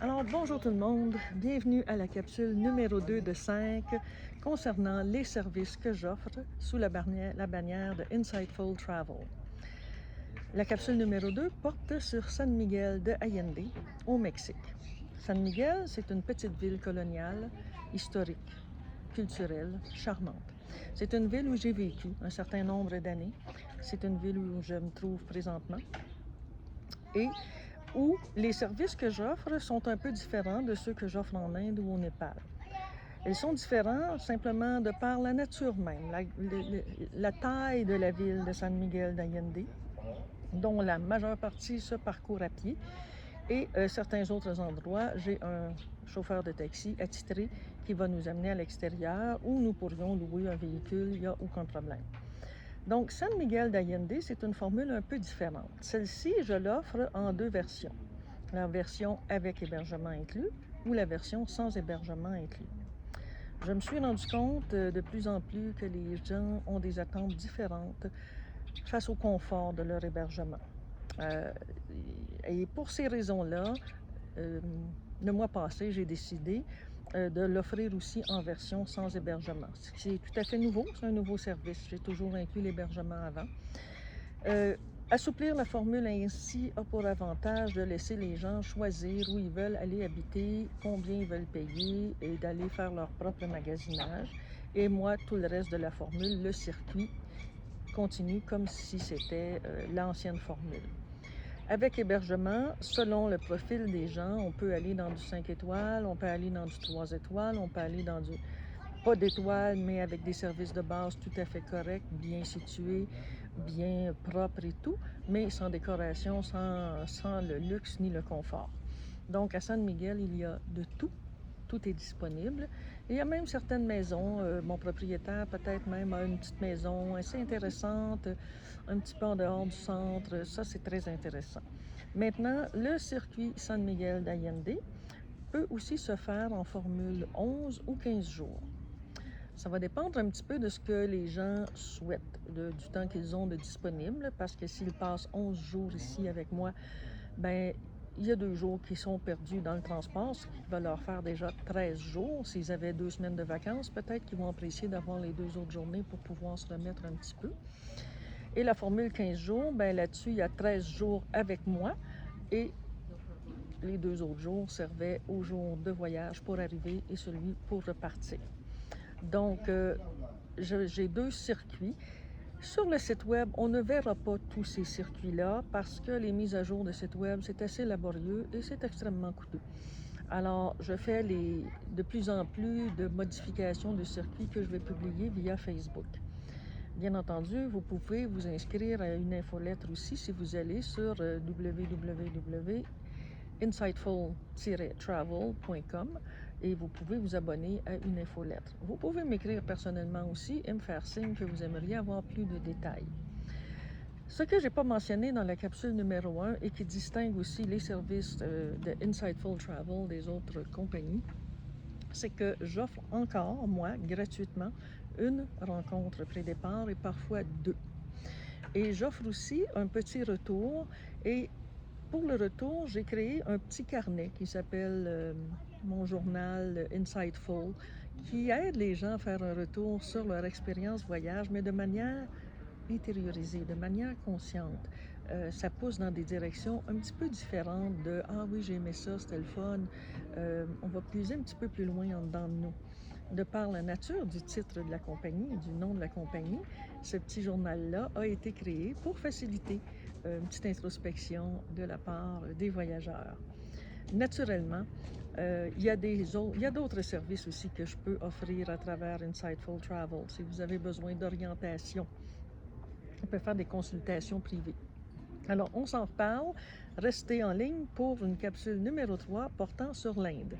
Alors, bonjour tout le monde, bienvenue à la capsule numéro 2 de 5 concernant les services que j'offre sous la bannière de Insightful Travel. La capsule numéro 2 porte sur San Miguel de Allende, au Mexique. San Miguel, c'est une petite ville coloniale, historique, culturelle, charmante. C'est une ville où j'ai vécu un certain nombre d'années. C'est une ville où je me trouve présentement. Et où les services que j'offre sont un peu différents de ceux que j'offre en Inde ou au Népal. Ils sont différents simplement de par la nature même, la taille de la ville de San Miguel d'Allende, dont la majeure partie se parcourt à pied, et certains autres endroits, j'ai un chauffeur de taxi attitré qui va nous amener à l'extérieur où nous pourrions louer un véhicule, il n'y a aucun problème. Donc, San Miguel d'Allende, c'est une formule un peu différente. Celle-ci, je l'offre en deux versions. La version avec hébergement inclus ou la version sans hébergement inclus. Je me suis rendu compte de plus en plus que les gens ont des attentes différentes face au confort de leur hébergement. Et pour ces raisons-là, le mois passé, j'ai décidé de l'offrir aussi en version sans hébergement. C'est tout à fait nouveau, c'est un nouveau service. J'ai toujours inclus l'hébergement avant. Assouplir la formule ainsi a pour avantage de laisser les gens choisir où ils veulent aller habiter, combien ils veulent payer et d'aller faire leur propre magasinage. Et moi, tout le reste de la formule, le circuit, continue comme si c'était l'ancienne formule. Avec hébergement, selon le profil des gens, on peut aller dans du 5 étoiles, on peut aller dans du 3 étoiles, on peut aller dans du pas d'étoiles, mais avec des services de base tout à fait corrects, bien situés, bien propres et tout, mais sans décoration, sans le luxe ni le confort. Donc à San Miguel, il y a de tout. Tout est disponible. Et il y a même certaines maisons, mon propriétaire peut-être même a une petite maison assez intéressante, un petit peu en dehors du centre, ça c'est très intéressant. Maintenant, le circuit San Miguel d'Allende peut aussi se faire en formule 11 ou 15 jours. Ça va dépendre un petit peu de ce que les gens souhaitent, du temps qu'ils ont de disponible, parce que s'ils passent 11 jours ici avec moi, ben il y a 2 jours qui sont perdus dans le transport, ce qui va leur faire déjà 13 jours. S'ils avaient 2 semaines de vacances, peut-être qu'ils vont apprécier d'avoir les 2 autres journées pour pouvoir se remettre un petit peu. Et la formule 15 jours, ben là-dessus, il y a 13 jours avec moi et les 2 autres jours servaient au jour de voyage pour arriver et celui pour repartir. Donc, j'ai 2 circuits. Sur le site web, on ne verra pas tous ces circuits-là parce que les mises à jour de site web, c'est assez laborieux et c'est extrêmement coûteux. Alors, je fais de plus en plus de modifications de circuits que je vais publier via Facebook. Bien entendu, vous pouvez vous inscrire à une infolettre aussi si vous allez sur www.insightful-travel.com et vous pouvez vous abonner à une infolettre. Vous pouvez m'écrire personnellement aussi et me faire signe que vous aimeriez avoir plus de détails. Ce que je n'ai pas mentionné dans la capsule numéro 1 et qui distingue aussi les services de Insightful Travel des autres compagnies, c'est que j'offre encore, moi, gratuitement, une rencontre pré-départ et parfois 2. Et j'offre aussi un petit retour et pour le retour, j'ai créé un petit carnet qui s'appelle mon journal Insightful, qui aide les gens à faire un retour sur leur expérience voyage, mais de manière intériorisée, de manière consciente. Ça pousse dans des directions un petit peu différentes de « Ah oui, j'ai aimé ça, c'était le fun ». On va puiser un petit peu plus loin en dedans de nous. De par la nature du titre de la compagnie, du nom de la compagnie, ce petit journal-là a été créé pour faciliter une petite introspection de la part des voyageurs. Naturellement, il y a d'autres services aussi que je peux offrir à travers Insightful Travel. Si vous avez besoin d'orientation, on peut faire des consultations privées. Alors, on s'en reparle. Restez en ligne pour une capsule numéro 3 portant sur l'Inde.